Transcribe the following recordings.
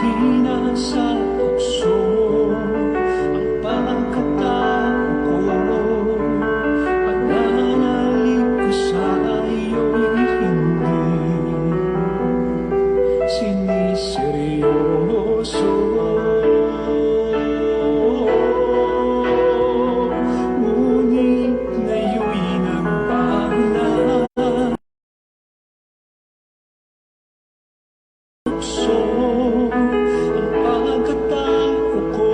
mahina sa tukso ang pagkatao ko. Pananalig ko sa iyo'y hindi siniseryoso. Ngunit ngayon'y nagbago na tukso ang pagkatao ko.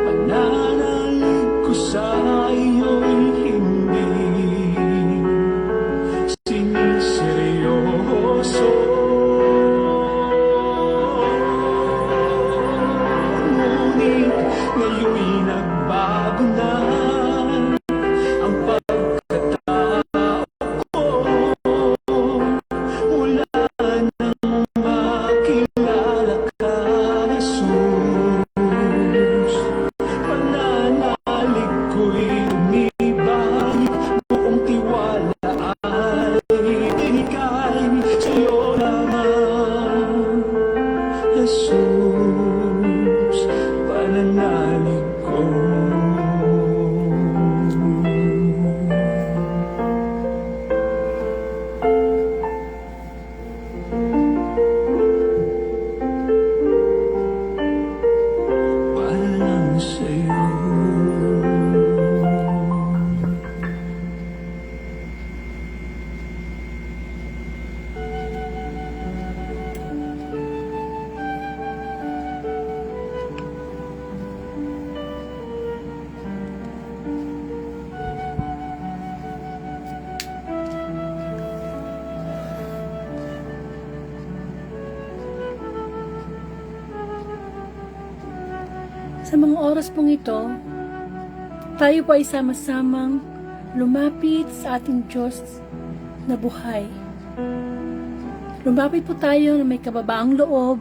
Pananalig ko sa iyo'y hindi siniseryoso. Ngunit ngayon'y nagbago na ang pagkatao ko. Wala nang makilala ka, Jesus. Pananalig ko'y umibalik, buong tiwala ay ibigay sa'yo lamang, Jesus. Pananalig ko. Para lang sa'yo. Sa mga oras pong ito, tayo po ay sama-samang lumapit sa ating Diyos na buhay. Lumapit po tayo na may kababaang loob,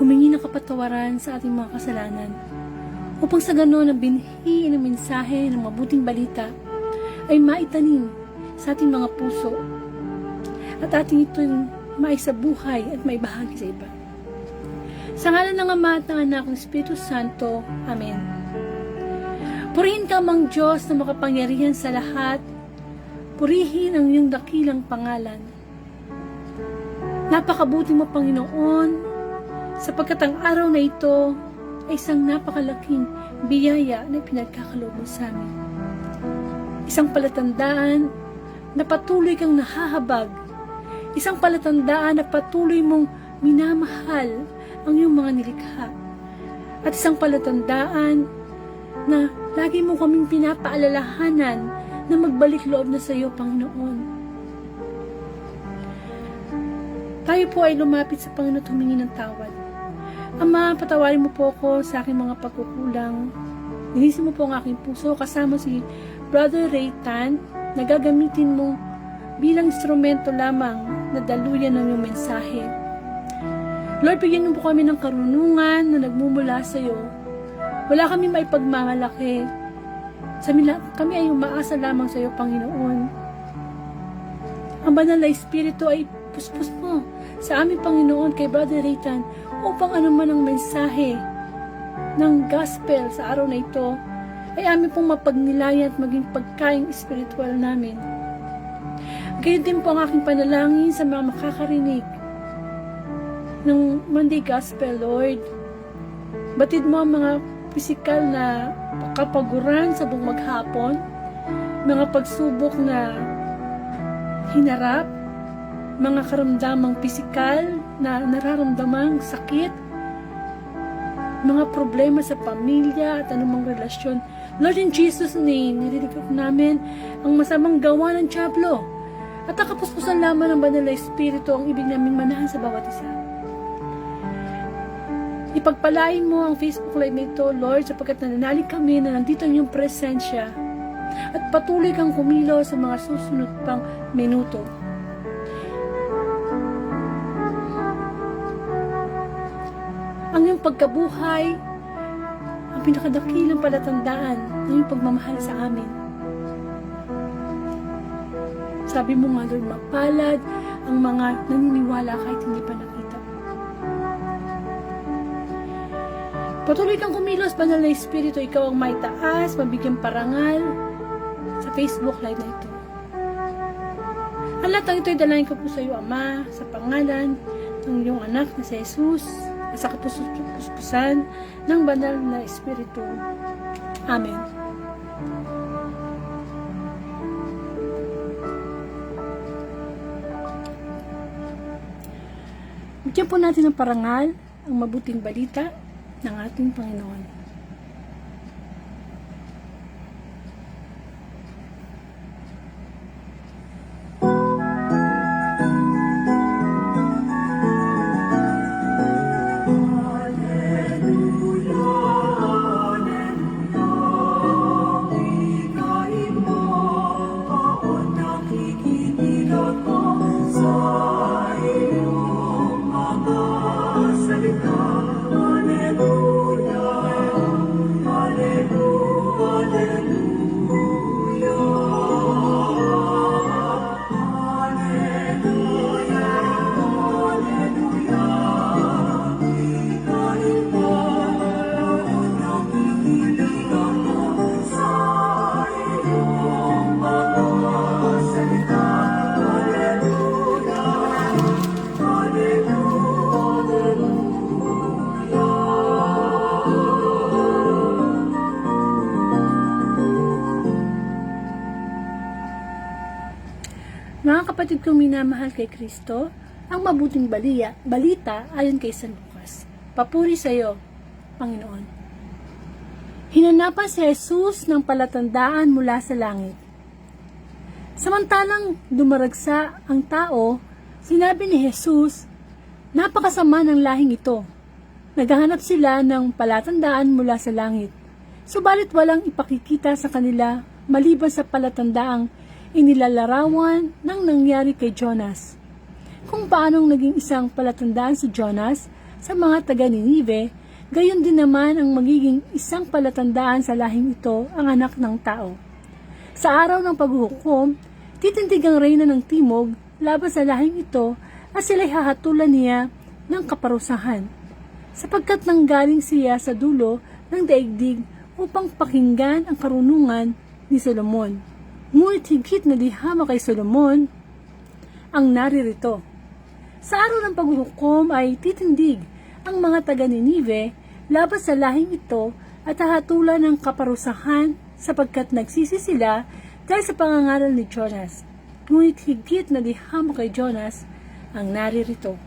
humingi ng kapatawaran sa ating mga kasalanan, upang sa ganon ang binhi ng mensahe ng mabuting balita ay maitanim sa ating mga puso at ating itong maisabuhay at maibahagi sa iba. Sa ngalan ng Ama at ng Anak ng Espiritu Santo. Amen. Purihin ka, Amang Diyos na makapangyarihan sa lahat. Purihin ang iyong dakilang pangalan. Napakabuti mo, Panginoon, sapagkat ang araw na ito ay isang napakalaking biyaya na pinagkakaloob mo sa amin. Isang palatandaan na patuloy kang nahahabag. Isang palatandaan na patuloy mong minamahal ang iyong mga nilikha. At isang palatandaan na lagi mo kaming pinapaalalahanan na magbalik loob na sa iyo, Panginoon. Tayo po ay lumapit sa Panginoon at humingi ng tawad. Ama, patawarin mo po ako sa aking mga pagkukulang. Linisin mo po ang aking puso kasama si Brother Raytan na gagamitin mo bilang instrumento lamang na daluyan ng iyong mensahe. Lord, bigyan mo po kami ng karunungan na nagmumula sa iyo. Wala kami maipagmamalaki. Kami ay umaasa lamang sa iyo, Panginoon. Ang banal na Espiritu ay puspos mo sa aming Panginoon kay Brother Raytan upang anuman ang mensahe ng gospel sa araw na ito ay amin pong mapagnilayan at maging pagkaing espiritual namin. Gayon din po ang aking panalangin sa mga makakarinig ng Monday Gospel, Lord. Batid mo ang mga pisikal na kapaguran sa buong maghapon, mga pagsubok na hinarap, mga karamdamang pisikal na nararamdamang sakit, mga problema sa pamilya at anumang relasyon. Lord, in Jesus' name, nililipat namin ang masamang gawa ng dyablo at ang kapuspusan lamang ng banal na Espiritu ang ibig naming manahan sa bawat isa. Ipagpalain mo ang Facebook Live nito, Lord, sapagkat nananalig kami na nandito ang iyong presensya at patuloy kang kumilos sa mga susunod pang minuto. Ang iyong pagkabuhay, ang pinakadakilang palatandaan ng iyong pagmamahal sa amin. Sabi mo nga, Lord, mapalad ang mga naniniwala kahit hindi pa nakita. Patuloy kang kumilos, banal na Espiritu, ikaw ang may taas, mabigyan parangal sa Facebook Live na ito. Ang lahat ng ito'y dalangin ko po sa iyo, Ama, sa pangalan ng iyong anak na si Jesus, sa kapuspusan ng banal na Espiritu. Amen. Bigyan po natin ng parangal ang mabuting balita ng ating Panginoon. Mga kapatid kong minamahal kay Kristo, ang mabuting balita ayon kay San Lucas. Papuri sa iyo, Panginoon. Hinanapan si Jesus ng palatandaan mula sa langit. Samantalang dumaragsa ang tao, sinabi ni Jesus, napakasama ng lahing ito. Naghahanap sila ng palatandaan mula sa langit. Subalit walang ipakikita sa kanila maliban sa palatandaang inilalarawan ng nangyari kay Jonas. Kung paanong naging isang palatandaan si Jonas sa mga taga-Ninive, gayon din naman ang magiging isang palatandaan sa lahing ito ang anak ng tao. Sa araw ng paghuhukom, titindig ang reyna ng timog laban sa lahing ito at sila'y hahatulan niya ng kaparusahan, sapagkat nanggaling siya sa dulo ng daigdig upang pakinggan ang karunungan ni Solomon. Ngunit higit na dihama kay Solomon ang naririto. Sa araw ng paghuhukom ay titindig ang mga taga-Ninive laban sa lahing ito at hahatulan ng kaparusahan sapagkat nagsisi sila dahil sa pangangaral ni Jonas. Ngunit higit na dihama kay Jonas ang naririto.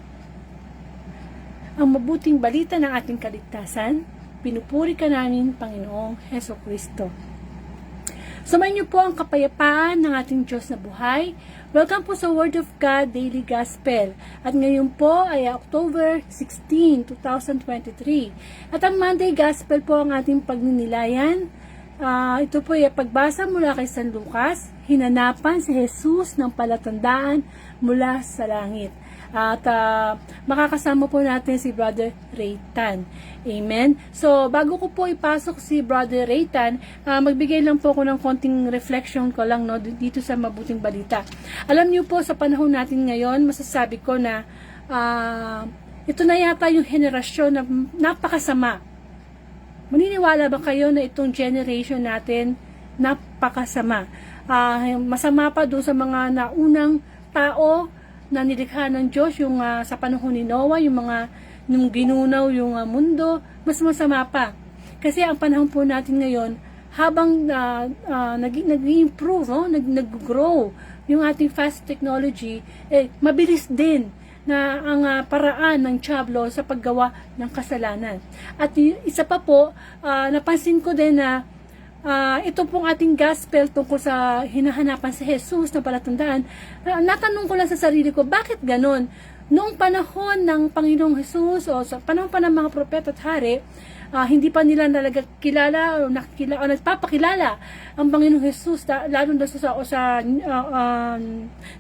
Ang mabuting balita ng ating kaligtasan, pinupuri ka namin, Panginoong Hesukristo. Sumayin niyo po ang kapayapaan ng ating Diyos na buhay. Welcome po sa Word of God Daily Gospel. At ngayon po ay October 16, 2023. At ang Monday Gospel po ang ating pagninilayan. Ito po ay pagbasa mula kay San Lucas. Hinanapan si Jesus ng palatandaan mula sa langit. At makakasama po natin si Brother Raytan. Amen. So, bago ko po ipasok si Brother Raytan, magbigay lang po ako ng konting reflection ko lang dito sa mabuting balita. Alam niyo po, sa panahon natin ngayon, masasabi ko na ito na yata yung henerasyon na napakasama. Maniniwala ba kayo na itong generation natin napakasama? Masama pa doon sa mga naunang tao na nilikha ng Diyos, yung sa panahon ni Noah, yung ginunaw yung mundo, mas masama pa. Kasi ang panahon po natin ngayon, habang nag-improve, nag-grow yung ating fast technology, mabilis din na ang paraan ng tiyablo sa paggawa ng kasalanan. At isa pa po, napansin ko din na ito pong ating gospel tungkol sa hinahanapan si Jesus na palatandaan, natanong ko lang sa sarili ko, bakit ganon? Noong panahon ng Panginoong Jesus o sa panahon pa ng mga propeta at hari, hindi pa nila talaga kilala o nakikila o nagpapakilala ang Panginoong Jesus, lalo na sa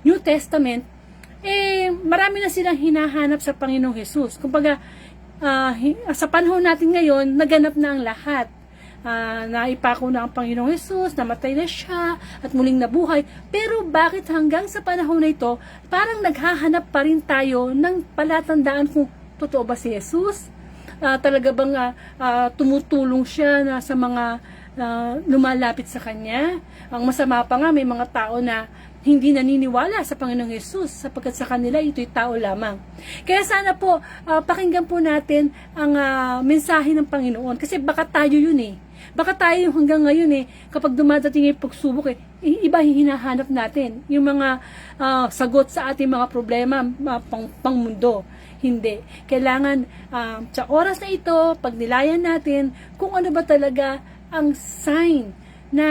New Testament, marami na silang hinahanap sa Panginoong Jesus. Kumbaga, sa panahon natin ngayon, naganap na ang lahat. Naipako na ang Panginoong Jesus, namatay na siya, at muling nabuhay. Pero bakit hanggang sa panahon na ito, parang naghahanap pa rin tayo ng palatandaan kung totoo ba si Jesus? talaga bang tumutulong siya na sa mga lumalapit sa kanya? Ang masama pa nga, may mga tao na hindi naniniwala sa Panginoong Yesus sapagkat sa kanila ito'y tao lamang. Kaya sana po, pakinggan po natin ang mensahe ng Panginoon kasi baka tayo yun eh. Baka tayo hanggang ngayon kapag dumadating yung pagsubok iba hinahanap natin. Yung mga sagot sa ating mga problema, pangmundo. Hindi. Kailangan sa oras na ito, pagnilayan natin kung ano ba talaga ang sign na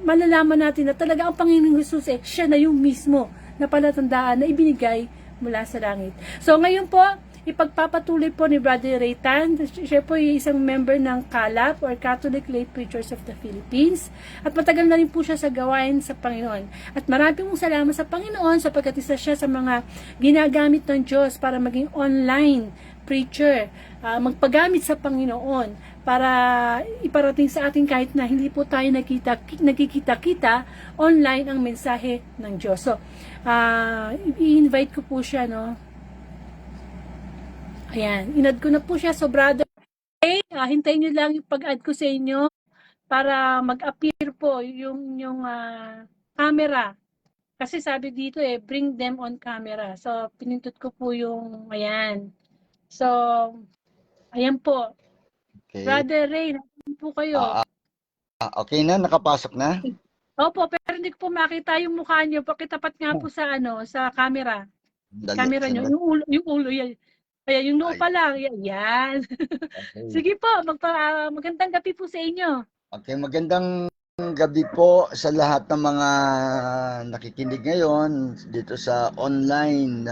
malalaman natin na talaga ang Panginoong Jesus siya na yung mismo na palatandaan na ibinigay mula sa langit. So ngayon po, ipagpapatuloy po ni Brother Raytan. Siya po yung isang member ng CALP or Catholic Lay Preachers of the Philippines. At matagal na rin po siya sa gawain sa Panginoon. At maraming salamat sa Panginoon sapagkat isa siya sa mga ginagamit ng Diyos para maging online preacher. Magpagamit sa Panginoon para iparating sa atin kahit na hindi po tayo nagkikita-kita online ang mensahe ng Diyos. So, i-invite ko po siya, no? Ayan, inad ko na po siya. So, brother, hintayin nyo lang yung pag-add ko sa inyo para mag-appear po yung camera. Kasi sabi dito bring them on camera. So, pinindot ko po yung, ayan. So, ayan po. Okay. Brother Ray, natin po kayo. Okay na, nakapasok na? Opo, pero hindi ko po makita yung mukha niyo. Pakitapat nga po sa sa camera. Camera niyo, yung ulo yan. Kaya yung noo pa lang, yan. Okay. Sige po, magandang gabi po sa inyo. Okay, magandang gabi po sa lahat ng mga nakikinig ngayon dito sa online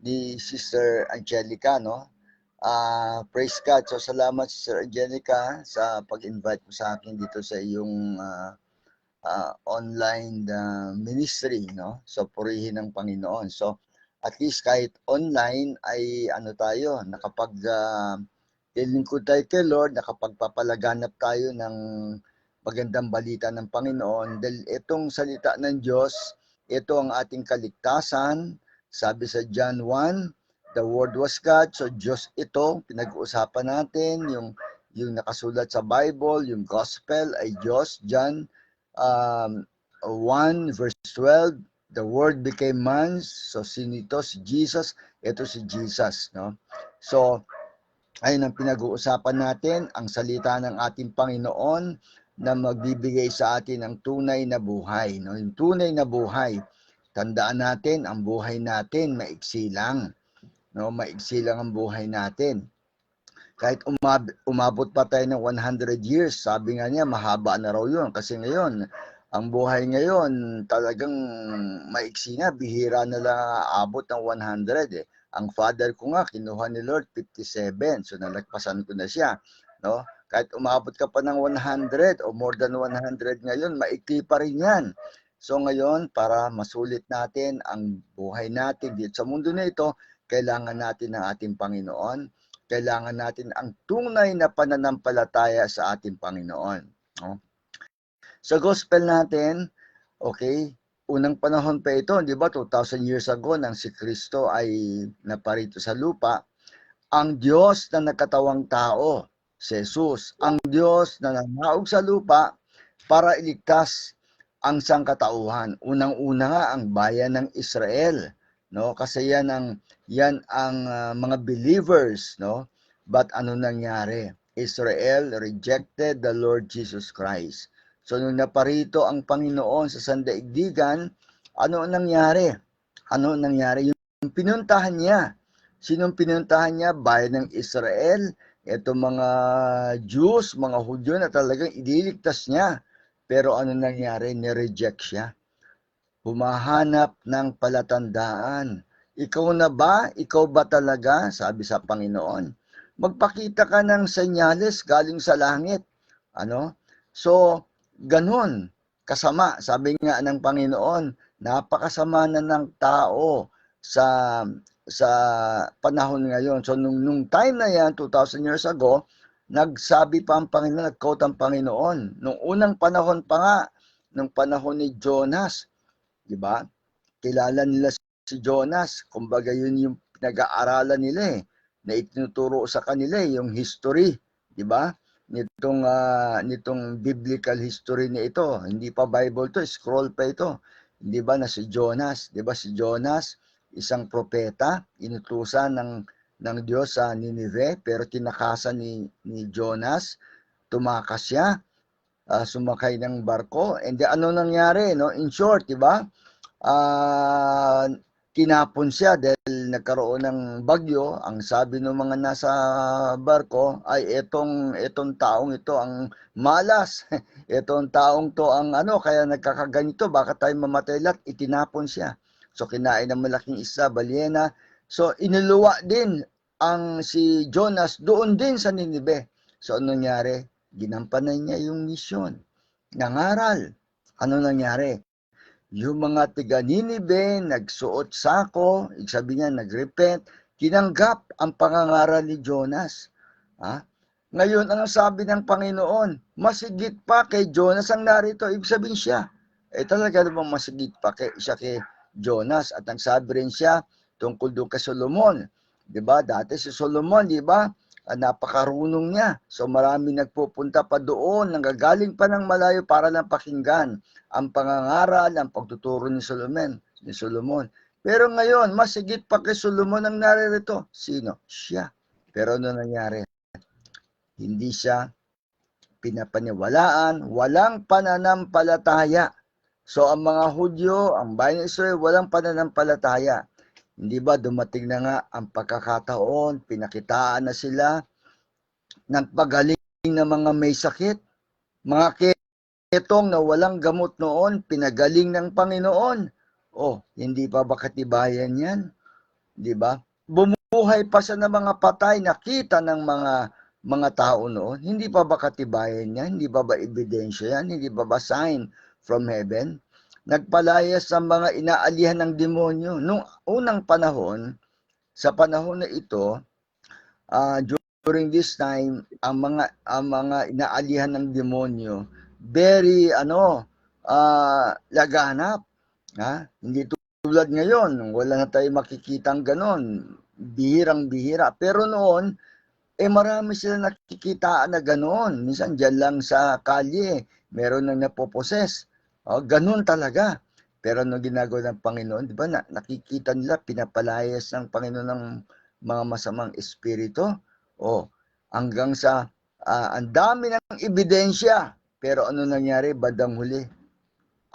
ni Sister Angelica, no? Praise God. So salamat Sister Angelica sa pag-invite mo sa akin dito sa iyong online ministry, no? So purihin ng Panginoon. So at least kahit online ay tayo, lingkod tayo kay Lord, nakapagpapalaganap tayo ng magandang balita ng Panginoon. Dahil itong salita ng Diyos, ito ang ating kaligtasan. Sabi sa John 1, the Word was God. So Diyos ito, pinag-uusapan natin, yung nakasulat sa Bible, yung Gospel ay Diyos. John 1 verse 12, the Word became man. So sino ito? Si Jesus. Ito si Jesus, no? So ayun ang pinag-uusapan natin, ang salita ng ating Panginoon na magbibigay sa atin ng tunay na buhay, no? Yung tunay na buhay. Tandaan natin, ang buhay natin maiksi lang, no? Maiksi lang ang buhay natin. Kahit umabot pa tayo ng 100 years, sabi nga niya, mahaba na raw yun. Kasi ngayon, ang buhay ngayon talagang maiksi na, bihira na lang aabot ng 100 Ang father ko nga, kinuha ni Lord 57, so nalagpasan ko na siya, no? Kahit umabot ka pa ng 100 o more than 100 ngayon, maikli pa rin yan. So ngayon, para masulit natin ang buhay natin dito sa mundo na ito, kailangan natin ng ating Panginoon. Kailangan natin ang tunay na pananampalataya sa ating Panginoon, no? Sa gospel natin, okay, unang panahon pa ito, di ba, 2,000 years ago nang si Kristo ay naparito sa lupa, ang Diyos na nagkatawang tao, si Jesus, ang Diyos na nanaog sa lupa para iligtas ang sangkatauhan. Unang-una nga ang bayan ng Israel, no? Kasi yan ang mga believers, no? But ano nangyari? Israel rejected the Lord Jesus Christ. So nung naparito ang Panginoon sa sandaigdigan, ano nangyari? Ano nangyari? Yung pinuntahan niya. Sinong pinuntahan niya? Bayan ng Israel. Ito mga Jews, mga Hudyo na talagang ililigtas niya. Pero ano nangyari? Nireject siya. Humahanap ng palatandaan. Ikaw na ba? Ikaw ba talaga? Sabi sa Panginoon. Magpakita ka ng senyales galing sa langit. Ano? So, ganun, kasama. Sabi nga ng Panginoon, napakasama na ng tao sa panahon ngayon. So, nung time na yan, 2,000 years ago, nagsabi pa ang Panginoon, nag-quote ang Panginoon. Nung unang panahon pa nga, nung panahon ni Jonas, di ba? Kilala nila si Jonas. Kumbaga yun yung pinag-aaralan nila na itinuturo sa kanila yung history, di ba? Nitong biblical history na ito. Hindi pa Bible to, scroll pa ito. Di ba na si Jonas, di ba si Jonas, isang propeta, inutusan ng Diyos sa Nineveh, pero tinakasan ni Jonas, tumakas siya, sumakay ng barko, and ano nangyari, no? In short, di ba? Tinapon siya dahil nagkaroon ng bagyo. Ang sabi ng mga nasa barko ay etong taong ito ang malas. Etong taong to ang kaya nagkakaganito, baka tayo mamatay lahat. Itinapon siya. So kinain ng malaking isda, balyena. So inuluwa din ang si Jonas doon din sa Nineveh. So ano nangyari? Ginampanan niya yung misyon. Nangaral. Ano nangyari? Yung mga tiga Nineveh, nagsuot sako, sabi niya, nagrepent, tinanggap ang pangangaral ni Jonas. Ngayon, ang sabi ng Panginoon, masigit pa kay Jonas ang narito, ibig sabihin siya. Talaga namang masigit pa siya kay Jonas. At ang sabi rin siya, tungkol doon kay Solomon. Diba? Dati si Solomon, diba? Napakarunong niya. So marami nagpupunta pa doon, nanggagaling pa ng malayo para lang pakinggan ang pangangaral, ang pagtuturo ni Solomon. Pero ngayon, mas higit pa kay Solomon ang naririto. Sino? Siya. Pero ano nangyari? Hindi siya pinapaniwalaan, walang pananampalataya. So ang mga Hudyo, ang bayan ng Israel, walang pananampalataya. Hindi ba dumating na nga ang pagkakataon, pinakitaan na sila ng pagaling ng mga may sakit, mga ketong na walang gamot noon, pinagaling ng Panginoon. Hindi pa ba katibayan yan? Di ba? Bumuhay pa siya ng mga patay, nakita ng mga tao noon. Hindi pa ba katibayan yan? Hindi pa ba ebidensya yan? Hindi pa ba sign from heaven? Nagpalayas sa mga inaalihan ng demonyo. Nung unang panahon, sa panahon na ito, during this time, ang mga inaalihan ng demonyo, very laganap. Hindi tulad ngayon, wala na tayo makikitang ganon, bihirang-bihira. Pero noon, marami sila nakikitaan na ganon. Minsan dyan lang sa kalye, meron nang napoposes. Ganun talaga. Pero ano ginagawa ng Panginoon, di ba? Nakikita nila, pinapalayas ng Panginoon ng mga masamang espiritu. Hanggang sa ang dami ng ebidensya. Pero ano nangyari? Bandang huli.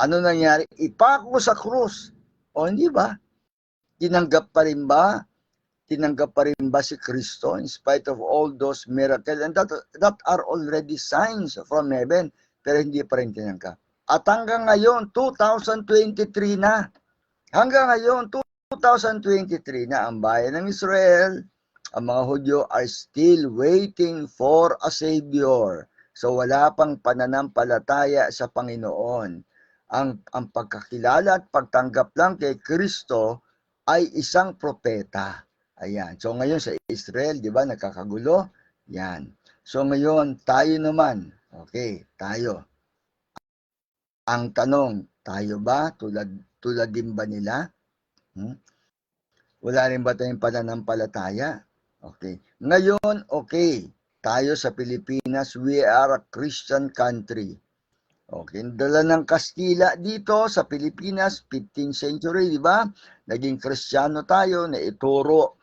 Ano nangyari? Ipako sa krus. Hindi ba? Tinanggap pa rin ba? Tinanggap pa rin ba si Kristo in spite of all those miracles? And that are already signs from heaven. Pero hindi pa rin tinanggap. At hanggang ngayon, 2023 na. Hanggang ngayon, 2023 na ang bayan ng Israel, ang mga Hudyo are still waiting for a Savior. So wala pang pananampalataya sa Panginoon. Ang pagkakilala at pagtanggap lang kay Kristo ay isang propeta. Ayan. So ngayon sa Israel, di ba, nakakagulo? Yan. So ngayon, tayo naman. Okay, tayo. Ang tanong, tayo ba? Tulad din ba nila? Wala rin ba tayong pananampalataya? Okay. Ngayon, okay. Tayo sa Pilipinas, we are a Christian country. Okay. Dala ng Kastila dito sa Pilipinas, 15th century, di ba? Naging Kristiyano tayo, naituro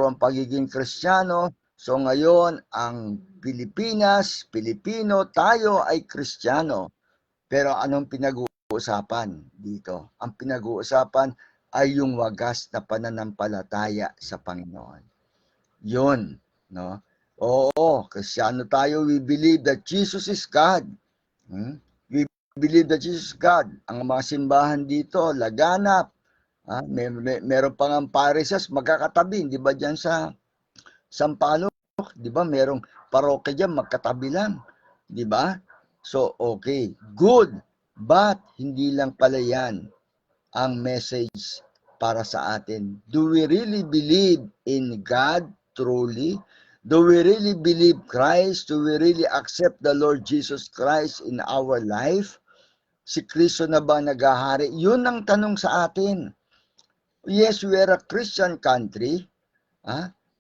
ang pagiging Kristiyano. So ngayon, ang Pilipinas, Pilipino, tayo ay Kristiyano. Pero anong pinag-uusapan dito? Ang pinag-uusapan ay yung wagas na pananampalataya sa Panginoon. Yun, no? Oo, Kristiyano tayo, we believe that Jesus is God. We believe that Jesus is God. Ang mga simbahan dito, laganap. Meron pang ang parisas, magkakatabi, di ba dyan sa Sampaloc, di ba? Merong parokya dyan, magkatabi lang. Di ba? So, okay, good, but hindi lang pala yan ang message para sa atin. Do we really believe in God truly? Do we really believe Christ? Do we really accept the Lord Jesus Christ in our life? Si Kristo na ba naghahari? Yun ang tanong sa atin. Yes, we are a Christian country.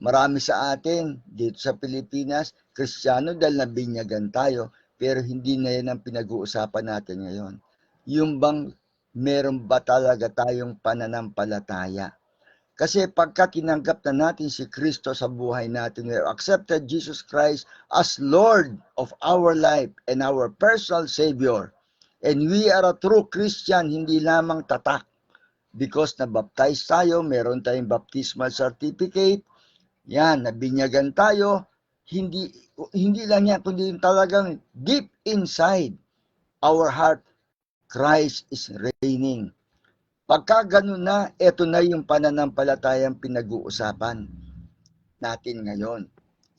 Marami sa atin dito sa Pilipinas, Kristiyano dahil nabinyagan tayo, pero hindi na yan ang pinag-uusapan natin ngayon. Yung bang meron ba talaga tayong pananampalataya? Kasi pagka tinanggap na natin si Kristo sa buhay natin, we accepted Jesus Christ as Lord of our life and our personal Savior. And we are a true Christian, hindi lamang tatak. Because na-baptize tayo, meron tayong baptismal certificate, yan, nabinyagan tayo, hindi lang yan, kundi talagang deep inside our heart, Christ is reigning. Pagka ganun na, eto na yung pananampalatayang pinag-uusapan natin ngayon.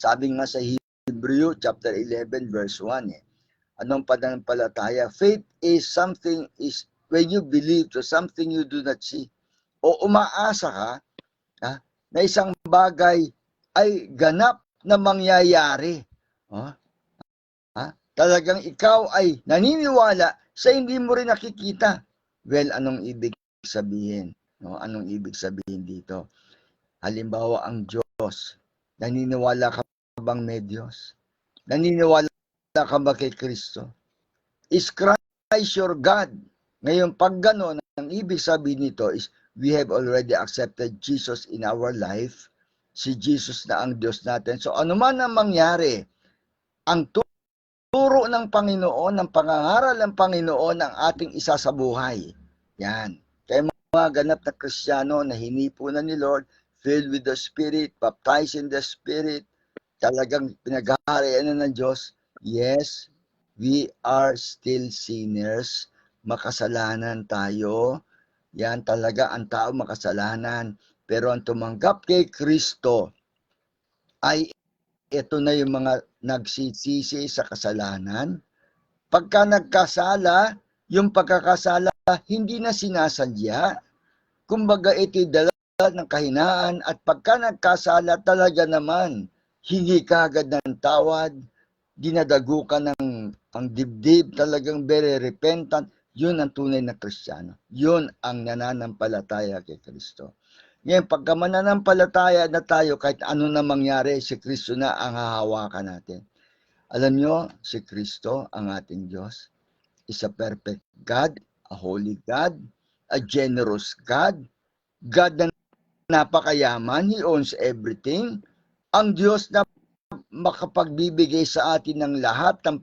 Sabi nga sa Hebrew chapter 11 verse 1, anong pananampalataya? Faith is something, is when you believe to something you do not see. O umaasa ka na isang bagay ay ganap na mangyayari. Talagang ikaw ay naniniwala sa hindi mo rin nakikita. Well, anong ibig sabihin? Anong ibig sabihin dito? Halimbawa, ang Diyos. Naniniwala ka bang may Diyos? Naniniwala ka ba kay Kristo? Is Christ your God? Ngayon, pag gano'n, ang ibig sabihin nito is we have already accepted Jesus in our life. Si Jesus na ang Diyos natin. So, ano man ang mangyari, ang turo ng Panginoon, ng pangangaral ng Panginoon ang ating isa sa buhay. Yan. Kaya mga ganap na Kristiyano na hinipo na ni Lord, filled with the Spirit, baptized in the Spirit, talagang pinaghaharian na ng Diyos. Yes, we are still sinners. Makasalanan tayo. Yan talaga, ang tao makasalanan. Pero ang tumanggap kay Kristo ay ito na yung mga nagsisisi sa kasalanan. Pagka nagkasala, yung pagkakasala hindi na sinasadya. Kumbaga ito'y dala ng kahinaan at pagka nagkasala talaga naman, hingi ka agad ng tawad, dinadago ka ng ang dibdib, talagang very repentant. Yun ang tunay na Kristiyano. Yun ang nananampalataya kay Kristo. Ngayon, pagka mananampalataya na tayo, kahit ano na mangyari, si Kristo na ang hahawakan natin. Alam nyo, si Kristo, ang ating Diyos, is a perfect God, a holy God, a generous God, God na napakayaman, He owns everything, ang Diyos na makapagbibigay sa atin ng lahat ng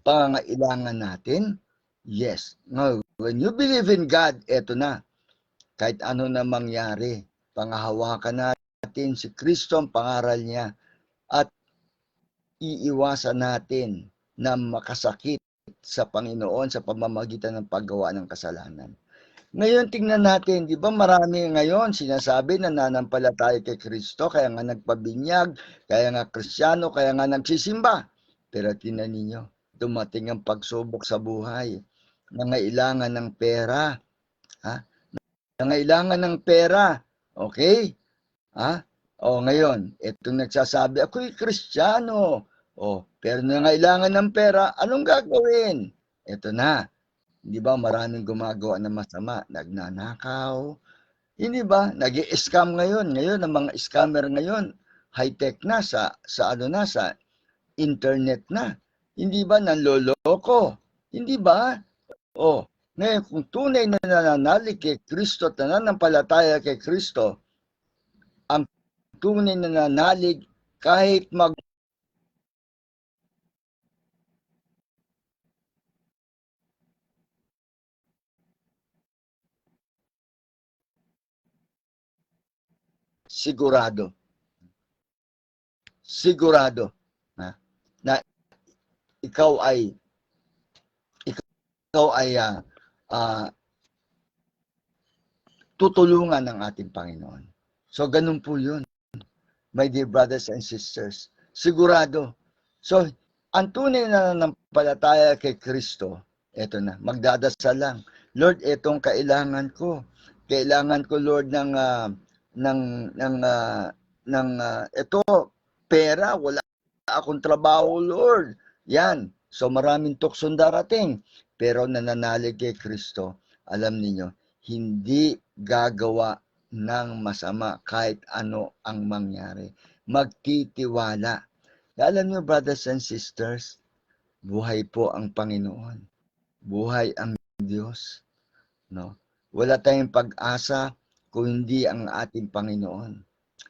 pangangailangan natin. Yes. Now, when you believe in God, eto na. Kahit ano na mangyari, pangahawakan natin si Kristo, ang pangaral niya, at iiwasan natin na makasakit sa Panginoon sa pamamagitan ng paggawa ng kasalanan. Ngayon, tingnan natin, di ba marami ngayon sinasabi na nanampalataya kay Kristo, kaya nga nagpabinyag, kaya nga Kristiyano, kaya nga nagsisimba. Pero tingnan ninyo, dumating ang pagsubok sa buhay, nangailangan ng pera, nangailangan ng pera, okay? Ngayon, itong nagsasabi, ako'y Kristiyano, pero nangailangan ng pera, anong gagawin? Ito na, di ba maraming gumagawa ng masama, nagnanakaw, hindi ba, nag-i-scam ngayon, ang mga scammer ngayon, high-tech na, sa internet na, hindi ba, nanloloko, hindi ba? Ngayon, kung tunay na nananalig kay Kristo at nananampalataya kay Kristo, ang tunay na nananalig kahit sigurado na ikaw ay tutulungan ng ating Panginoon. So, ganun po yun, my dear brothers and sisters. Sigurado. So, ang tunay na nanampalataya kay Kristo, eto na, magdadasal lang. Lord, etong kailangan ko. Kailangan ko, Lord, ito, pera, wala akong trabaho, Lord. Yan. So, maraming tuksong darating. Pero nananalig kay Kristo, alam niyo, hindi gagawa ng masama kahit ano ang mangyari. Magtitiwala. Alam niyo, brothers and sisters, buhay po ang Panginoon. Buhay ang Diyos. No? Wala tayong pag-asa kung hindi ang ating Panginoon.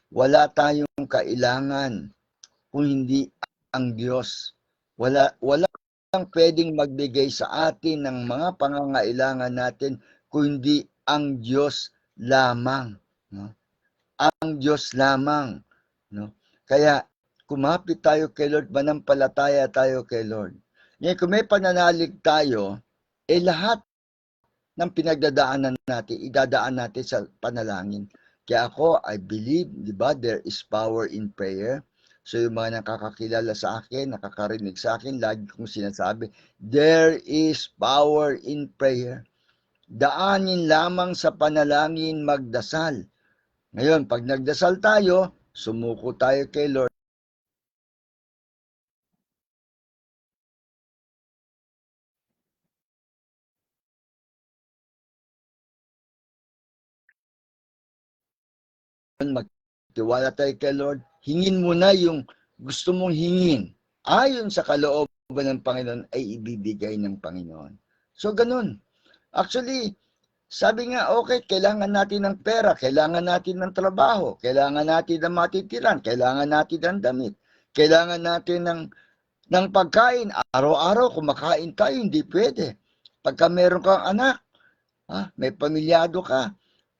Wala tayong kailangan kung hindi ang Diyos. Walang pwedeng magbigay sa atin ng mga pangangailangan natin kung hindi ang Diyos lamang. No? Ang Diyos lamang. No? Kaya kumapit tayo kay Lord, manampalataya tayo kay Lord. Ngayon, kung may pananalig tayo, lahat ng pinagdadaanan natin, idadaan natin sa panalangin. Kaya ako, I believe, di ba, there is power in prayer. So yung mga nakakakilala sa akin, nakakarinig sa akin, lagi kong sinasabi, there is power in prayer. Daanin lamang sa panalangin magdasal. Ngayon, pag nagdasal tayo, sumuko tayo kay Lord. Magtiwala tayo kay Lord. Hingin mo na yung gusto mong hingin. Ayon sa kalooban ng Panginoon ay ibibigay ng Panginoon. So, ganun. Actually, sabi nga, okay, kailangan natin ng pera, kailangan natin ng trabaho, kailangan natin ng matitiran, kailangan natin ng damit, kailangan natin ng pagkain. Araw-araw, kumakain tayo, hindi pwede. Pagka meron kang anak, may pamilyado ka,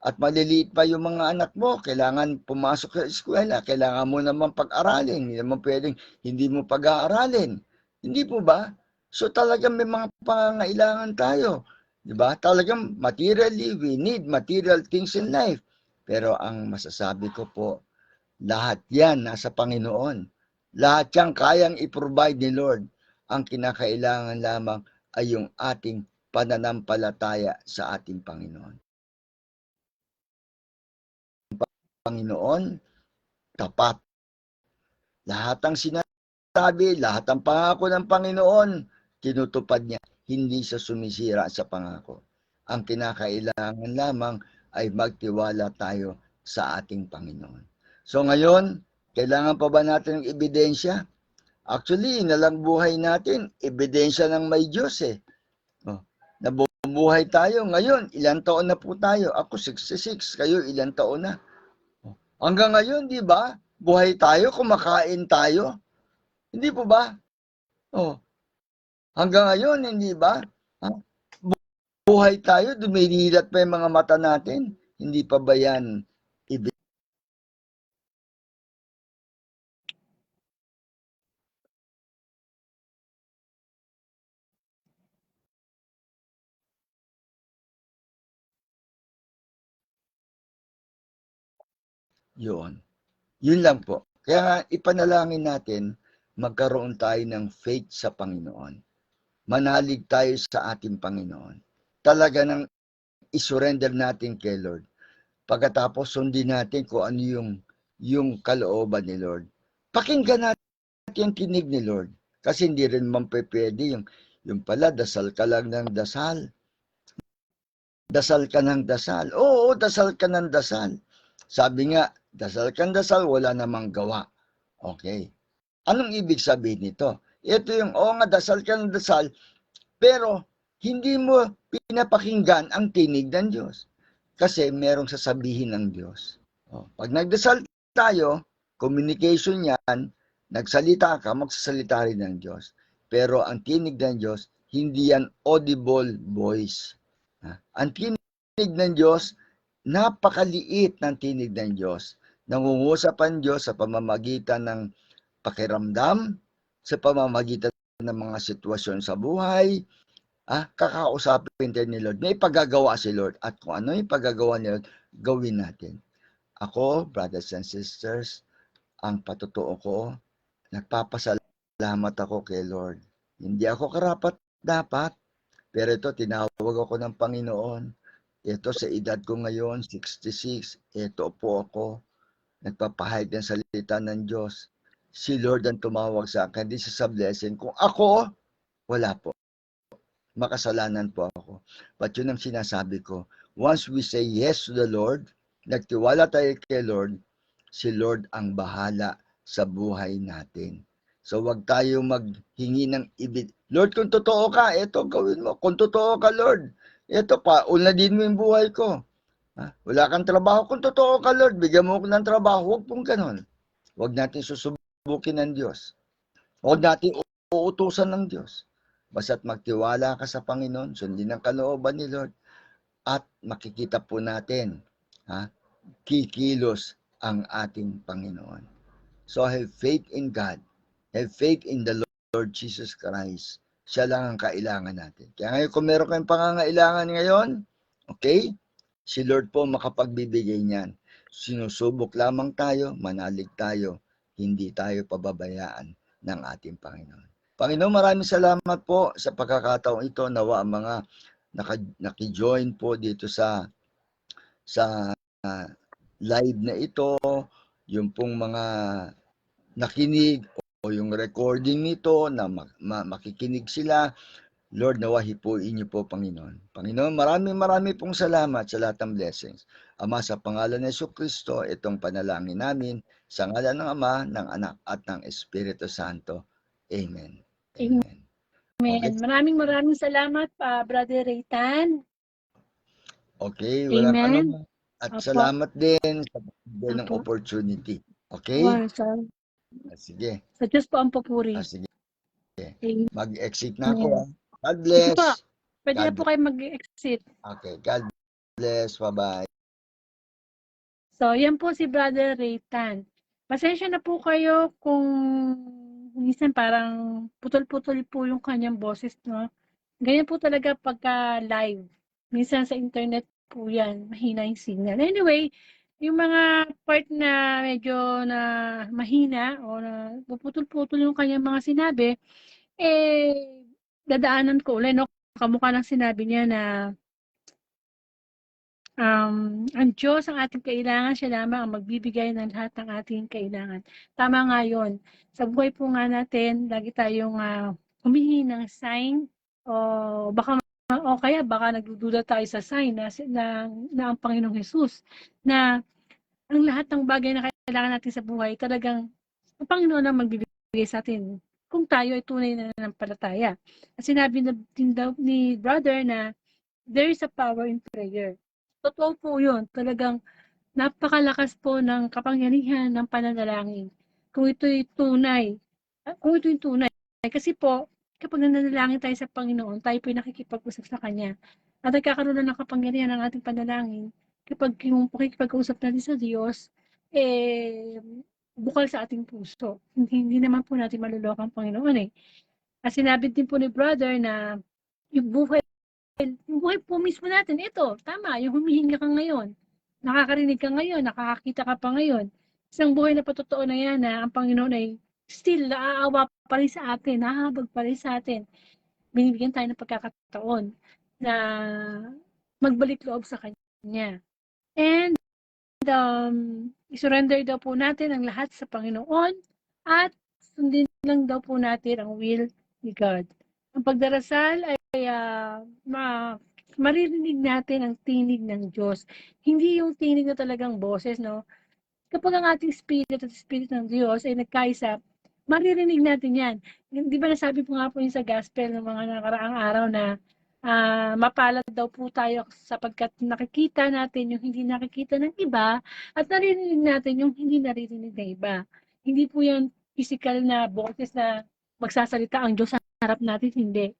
at maliliit pa yung mga anak mo, kailangan pumasok sa eskwela, kailangan mo naman pag-aralin, hindi naman pwedeng hindi mo pag-aaralin. Hindi po ba? So talagang may mga pangangailangan tayo. Diba? Talagang materially, we need material things in life. Pero ang masasabi ko po, lahat yan nasa Panginoon. Lahat yan kayang i-provide ni Lord. Ang kinakailangan lamang ay yung ating pananampalataya sa ating Panginoon. Panginoon, tapat. Lahat ng sinasabi, lahat ng pangako ng Panginoon, tinutupad niya. Hindi siya sumisira sa pangako. Ang kinakailangan lamang ay magtiwala tayo sa ating Panginoon. So ngayon, kailangan pa ba natin ng ebidensya? Actually, nalang buhay natin, ebidensya ng may Diyos eh. Nabubuhay tayo. Ngayon, ilang taon na po tayo? Ako 66, kayo ilang taon na? Hanggang ngayon, di ba? Buhay tayo, kumakain tayo. Hindi po ba? Hanggang ngayon, hindi ba? Buhay tayo, dumidilat pa yung mga mata natin. Hindi pa ba yan yun? Yun lang po. Kaya ipanalangin natin, magkaroon tayo ng faith sa Panginoon. Manalig tayo sa ating Panginoon. Talaga nang isurrender natin kay Lord. Pagkatapos sundin natin kung ano yung kalooban ni Lord. Pakinggan natin yung tinig ni Lord. Kasi hindi rin man pwede yung pala, dasal ka lang ng dasal. Dasal ka ng dasal. Oo, dasal ka ng dasal. Sabi nga, dasal kang dasal, wala namang gawa. Okay. Anong ibig sabihin nito? Ito yung, nga, dasal ka ng dasal, pero hindi mo pinapakinggan ang tinig ng Diyos. Kasi merong sasabihin ng Diyos. Pag nagdasal tayo, communication yan, nagsalita ka, magsasalita rin ng Diyos. Pero ang tinig ng Diyos, hindi yan audible voice. Ang tinig ng Diyos, napakaliit ng tinig ng Diyos. Nangungusap ang Diyos sa pamamagitan ng pakiramdam, sa pamamagitan ng mga sitwasyon sa buhay, kakausapin tayo ni Lord. May pagagawa si Lord. At kung ano yung pagagawa ni Lord, gawin natin. Ako, brothers and sisters, ang patotoo ko, nagpapasalamat ako kay Lord. Hindi ako karapat-dapat, pero ito, tinawag ako ng Panginoon. Ito, sa edad ko ngayon, 66, ito po ako, nagpapahayag ng salita ng Diyos. Si Lord ang tumawag sa akin, this is a blessing. Kung ako, wala po. Makasalanan po ako. But yun ang sinasabi ko. Once we say yes to the Lord, nagtiwala tayo kay Lord, si Lord ang bahala sa buhay natin. So wag tayo maghingi ng Lord, kung totoo ka, ito gawin mo. Kung totoo ka, Lord, ito pa, unladin mo yung buhay ko. Wala kang trabaho. Kung totoo ka, Lord, bigyan mo ko ng trabaho. Huwag pong ganun. Huwag natin susubukin ng Diyos. Huwag natin uutusan ng Diyos. Basta't magtiwala ka sa Panginoon, sundin ang kalooban ni Lord, at makikita po natin, kikilos ang ating Panginoon. So have faith in God. Have faith in the Lord Jesus Christ. Siya lang ang kailangan natin. Kaya ngayon, kung meron kayong pangangailangan ngayon, okay, si Lord po makapagbibigay niyan. Sinusubok lamang tayo, manalig tayo, hindi tayo pababayaan ng ating Panginoon. Panginoon, maraming salamat po sa pagkakataong ito. Nawa ang mga naki-join po dito sa live na ito, yung pong mga nakinig o yung recording nito na makikinig sila. Lord, nawa hipuin niyo po, Panginoon. Panginoon, marami pong salamat sa lahat ng blessings. Ama, sa pangalan ng Jesucristo, itong panalangin namin sa ngalan ng Ama, ng Anak, at ng Espiritu Santo. Amen. Amen. Amen. Okay. Maraming salamat, Brother Raytan. Okay, walang ano. Amen. At Opo. salamat din sa pagbigay ng Opo. opportunity. Okay? Wow, Sige. sa Diyos po ang papuri. Sige. Amen. Mag-exit na ako. God bless. Po. Pwede na po kayo mag-exit. Okay. God bless. Bye-bye. So, yan po si Brother Raytan. Pasensya na po kayo kung minsan parang putol-putol po yung kanyang boses, no? Ganyan po talaga pagka live. Minsan sa internet po yan, mahina yung signal. Anyway, yung mga part na medyo na mahina o na puputol-putol yung kanyang mga sinabi, dadaanan ko ulit, no? Kamukha ng sinabi niya na ang Diyos ang ating kailangan, siya lamang ang magbibigay ng lahat ng ating kailangan. Tama nga yun. Sa buhay po nga natin, lagi tayong humihingi ng sign o kaya baka nagdududa tayo sa sign na ang Panginoong Jesus na ang lahat ng bagay na kailangan natin sa buhay talagang ang Panginoon ang magbibigay sa atin kung tayo ay tunay na nanampalataya. At sinabi na din daw ni brother na there is a power in prayer. Totoo po yun. Talagang napakalakas po ng kapangyarihan ng pananalangin. Kung ito'y tunay. Kasi po, kapag nananalangin tayo sa Panginoon, tayo po'y nakikipag-usap sa Kanya. At nagkakaroon na ng kapangyarihan ng ating panalangin. Kapag yung pakikipag-usap natin sa Diyos, bukal sa ating puso. Hindi naman po natin maluloko ang Panginoon eh. At sinabi din po ni brother na yung buhay po mismo natin, ito, tama, yung humihinga ka ngayon, nakakarinig ka ngayon, nakakakita ka pa ngayon, isang buhay na patotoo na yan na ang Panginoon ay still naaawa pa rin sa atin, nahahabag pa rin sa atin. Binibigyan tayo ng pagkakataon na magbalik loob sa Kanya. And isurrender daw po natin ang lahat sa Panginoon at sundin lang daw po natin ang will ni God. Ang pagdarasal ay maririnig natin ang tinig ng Diyos. Hindi yung tinig na talagang boses, no? Kapag ang ating spirit at spirit ng Diyos ay nagkaisa, maririnig natin yan. Di ba nasabi po nga po yun sa gospel ng mga nakaraang araw na mapalad daw po tayo sapagkat nakikita natin yung hindi nakikita ng iba at naririnig natin yung hindi naririnig ng iba. Hindi po yan physical na boses na magsasalita ang Diyos sa harap natin, hindi.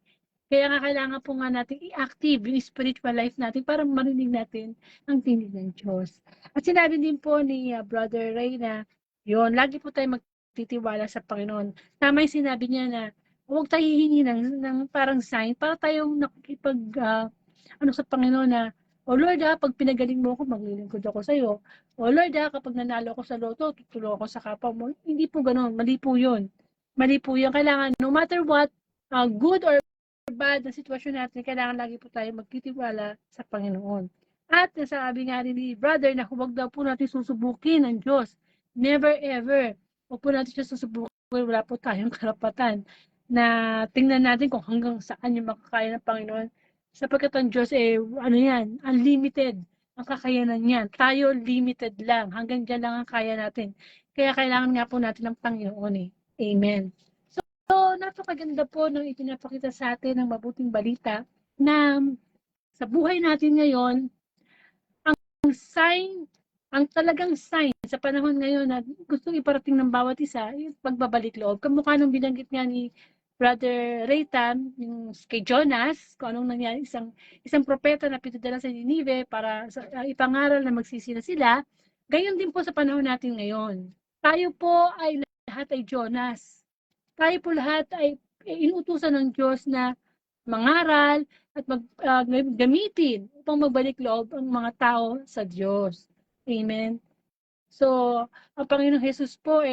Kaya nga kailangan po nga natin i-active yung spiritual life natin para marinig natin ang tinig ng Diyos. At sinabi din po ni Brother Ray na yun, lagi po tayo magtitiwala sa Panginoon. Tama yung sinabi niya na huwag tayo hihingi ng parang sign para tayong nakikipag sa Panginoon na o Lord pag pinagaling mo ako, maglilingkod ako sa iyo. O Lord kapag nanalo ako sa loto, tutulong ako sa kapwa mo. Hindi po ganoon, mali po yun. Mali po yun. Kailangan no matter what, good or bad na sitwasyon natin, kailangan lagi po tayo magtitiwala sa Panginoon. At nasabi nga rin ni brother na huwag daw po natin susubukin ang Diyos. Never ever. Huwag po natin siya susubukin. Wala po tayong karapatan na tingnan natin kung hanggang saan yung makakaya ng Panginoon. Sapagkat ang Diyos unlimited. ang kakayanan niyan. Tayo limited lang. Hanggang diyan lang ang kaya natin. Kaya kailangan nga po natin ng Panginoon eh. Amen. So, napakaganda po ng ipinapakita sa atin ng mabuting balita na sa buhay natin ngayon, ang sign, ang talagang sign sa panahon ngayon na gustong iparating ng bawat isa, yung pagbabalik loob. Kamukha nung binanggit nga ni Brother Raytan, yung kay Jonas, kung anong nangyari, isang propeta na pinadala sa Ninive para ipangaral na magsisina sila. Gayon din po sa panahon natin ngayon. Tayo po ay lahat ay Jonas. Tayo po lahat ay inutusan ng Diyos na mangaral at gamitin upang magbalik loob ang mga tao sa Diyos. Amen. So, ang Panginoong Jesus po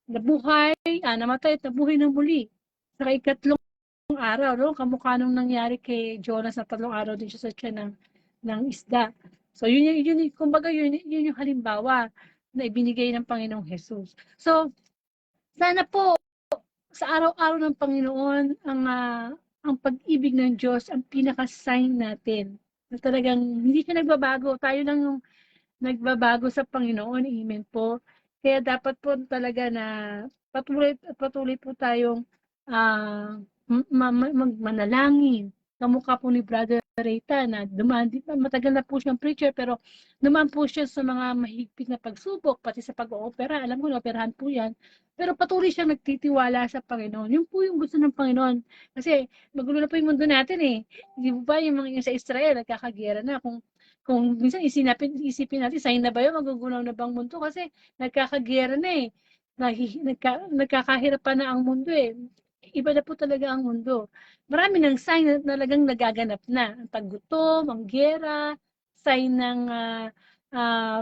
namatay at nabuhay ng muli sa ikatlong araw, no? Kamukha nung nangyari kay Jonas na 3 araw din siya sa tiyan ng isda. So, kumbaga yun yung halimbawa na ibinigay ng Panginoong Jesus. So, sana po sa araw-araw ng Panginoon ang pag-ibig ng Diyos ang pinaka-sign natin na talagang hindi siya nagbabago. Tayo lang yung nagbabago sa Panginoon. Amen po. Kaya dapat po talaga na patuloy po tayong manalangin. Kamukha po ni Brother Rayta na matagal na po siyang preacher pero dumaan po siya sa mga mahigpit na pagsubok pati sa pag-oopera. Alam ko na-operahan po yan. Pero patuloy siyang nagtitiwala sa Panginoon. Yun po yung gusto ng Panginoon. Kasi magulo na po yung mundo natin eh. Di ba yung mga sa Israel nagkakagera na kung minsan isipin natin, sign na ba yun? Magugunaw na bang mundo? Kasi nagkakagera na eh. Nagkakahirapan na ang mundo eh. Iba na po talaga ang mundo. Marami ng sign na talagang nagaganap na. Ang paggutom, ang gera, sign ng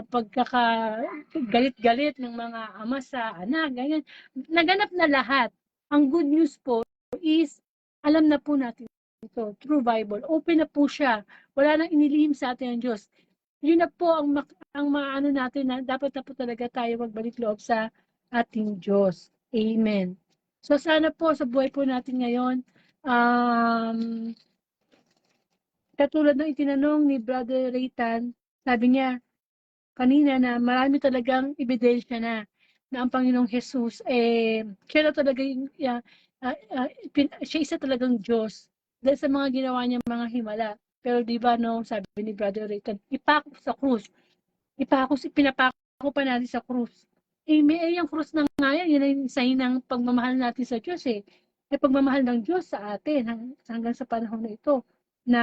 pagkagalit-galit ng mga ama sa anak, ganyan. Naganap na lahat. Ang good news po is, alam na po natin ito, through Bible. Open na po siya. Wala nang inilihim sa atin ang Diyos. Yun na po ang maano natin na dapat na po talaga tayo magbalik loob sa ating Diyos. Amen. So sana po sa buhay po natin ngayon, katulad ng itinanong ni Brother Raytan, sabi niya kanina na marami talagang ebidensya na ang Panginoong Jesus, siya na talaga siya isa talagang Diyos dahil sa mga ginawa niya mga himala. Pero di ba no, sabi ni Brother Raytan, ipako sa krus. Pinapako pa natin sa krus. Yung krus na nga yan, yun ang sign ng pagmamahal natin sa Diyos eh. Pagmamahal ng Diyos sa atin hanggang sa panahon na ito na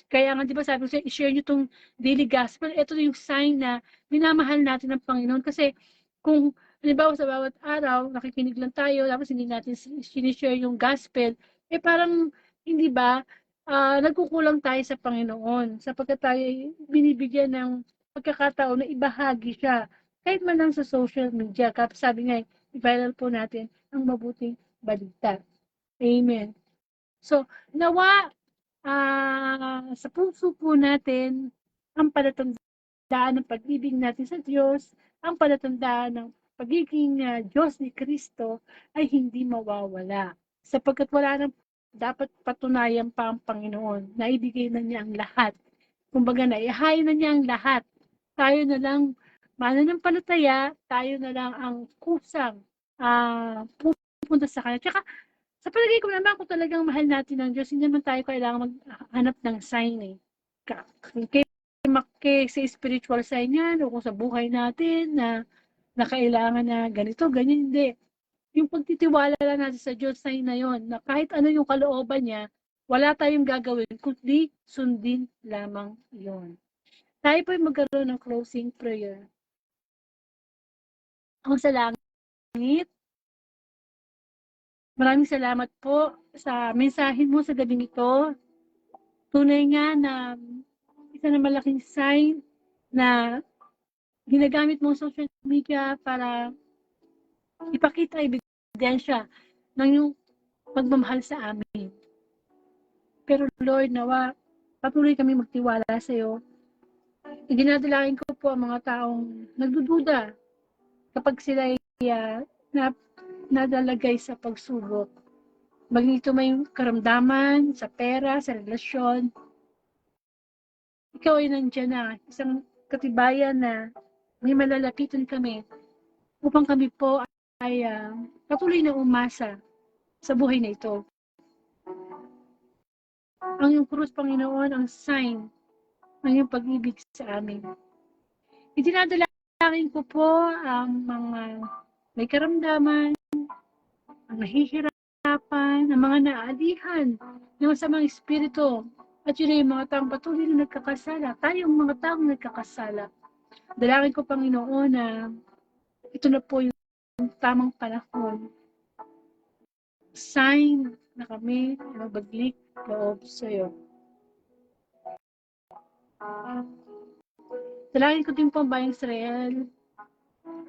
kaya nga di ba sabi ko i-share nyo itong daily gospel, ito yung sign na minamahal natin ng Panginoon kasi kung halimbawa sa bawat araw nakikinig lang tayo tapos hindi natin sinishare yung gospel, parang hindi ba nagkukulang tayo sa Panginoon sapagkat tayo binibigyan ng pagkakataon na ibahagi siya kahit man lang sa social media. Kapag sabi nga, i-viral po natin ang mabuting balita. Amen. So, nawa sa puso po natin ang palatandaan ng pag-ibig natin sa Diyos, ang palatandaan ng pagiging Diyos ni Kristo ay hindi mawawala. Sapagkat wala nang dapat patunayan pa ang Panginoon. Naibigay na niya ang lahat. Kumbaga, naihain na niya ang lahat. Tayo na lang mananampalataya, tayo na lang ang kusang pupunta sa Kanya. Tsaka, sa palagay ko naman, kung talagang mahal natin ang Diyos, hindi naman tayo kailangan maghanap ng sign eh. Sa spiritual sign yan, o kung sa buhay natin na kailangan na ganito, ganyan, hindi. Yung pagtitiwala lang natin sa Diyos, sign na yon na kahit ano yung kalooban niya, wala tayong gagawin, kundi sundin lamang yon. Tayo po magkaroon ng closing prayer. Ang sa langit, maraming salamat po sa mensahe mo sa gabing ito. Tunay nga na isa na malaking sign na ginagamit mo sa social media para ipakita ebidensya ng iyong pagmamahal sa amin. Pero Lord, nawa patuloy kami magtiwala sa iyo. Dinadalain ko po ang mga taong nagdududa kapag sila ay nadalagay sa pagsubok. Maging ito may karamdaman, sa pera, sa relasyon, ikaw ay nandiyan na, isang katibayan na may malalapitan kami upang kami po ay patuloy na umasa sa buhay na ito. Ang iyong krus, Panginoon, ang sign ng iyong pag-ibig sa amin. Idinadalangin ko po ang mga may karamdaman, ang nahihirapan, ang mga naalihan ng masamang espiritu, at yun ay yung mga taong patuloy na nagkakasala, tayong mga taong nagkakasala. Dalangin ko, Panginoon, na ito na po yung tamang panahon. Sign na kami magbalik loob sa iyo. Dalangin ko din po ang bayang Israel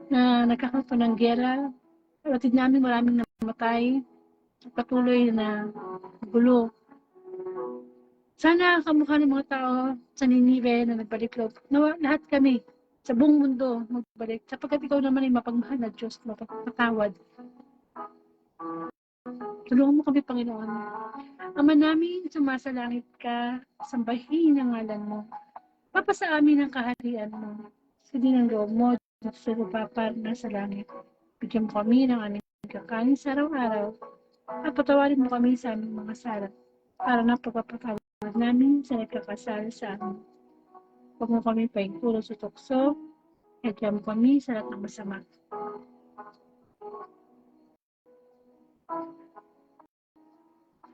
na nagkakaroon ng gera. Kapatid namin maraming namatay, patuloy na gulo. Sana kamukha ng mga tao sa Ninive na nagbalik loob. Lahat kami sa buong mundo magbalik. Sapagkat ikaw naman ay mapagmahal na Diyos, mapagpatawad. Tulungan mo kami, Panginoon. Ama namin, sumasalangit ka, sambahin ang ngalan mo. Papa sa amin ang kaharian mo. Sige ng loob mo, sa lupa para nasa langit. Bigyan mo kami ng aming kakanin sa araw-araw. At patawarin mo kami sa aming mga sala. Para na pagpapatawad namin sa nagkakasala sa amin. Huwag mo kami paingturo sa tukso. At mo kami sa lahat ng masama.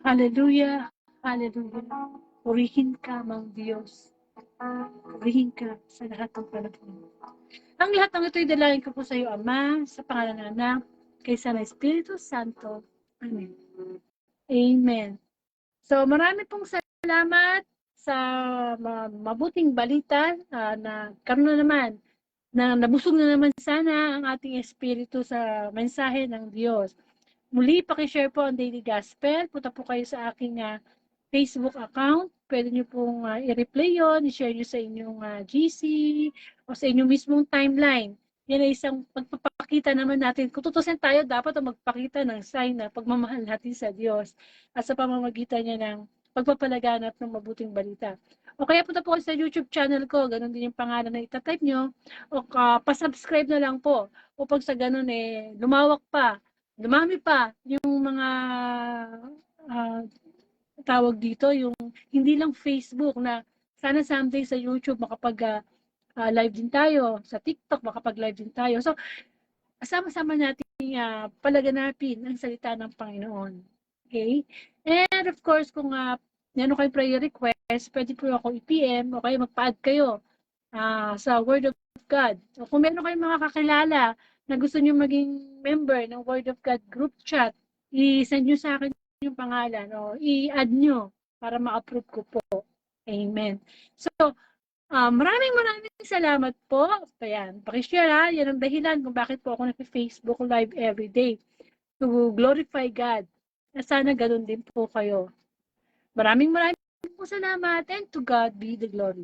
Hallelujah, hallelujah. Purihin ka, mang Diyos. Purihin ka sa lahat ng panahon. Ang lahat ng ito'y dalangin ko po sa iyo, Ama, sa pangalan ng Anak, kaysa ng Espiritu Santo. Amen. Amen. So, marami pong salamat sa mabuting balita na karoon na naman, na nabusog na naman sana ang ating espiritu sa mensahe ng Diyos. Muli, pakishare po ang Daily Gospel. Punta po kayo sa aking Facebook account. Pwede nyo pong i-replay yun, i-share nyo sa inyong GC o sa inyong mismong timeline. Yan ay isang pagpapakita naman natin. Kung tutusin tayo, dapat magpakita ng sign na pagmamahal natin sa Diyos at sa pamamagitan niya ng pagpapalaganap ng mabuting balita. O kaya punta po kayo sa YouTube channel ko. Ganon din yung pangalan na itatype nyo. O pasubscribe na lang po. O pag sa ganon lumawak pa, dumami pa yung mga tawag dito, yung hindi lang Facebook na sana someday sa YouTube makapag live din tayo, sa TikTok makapag-live din tayo. So, sama-sama natin palaganapin ang salita ng Panginoon. Okay? And of course, kung meron kayong prayer request, pwede po ako i-PM o kayo magpa-add kayo sa Word of God. So, kung meron kayong mga kakilala na gusto nyo maging member ng Word of God group chat, i-send nyo sa akin yung pangalan o i-add nyo para ma-approve ko po. Amen. So, maraming salamat po. Ayan, pakishare yan ang dahilan kung bakit po ako nag-Facebook live every day to glorify God. At sana ganun din po kayo. Maraming po salamat and to God be the glory.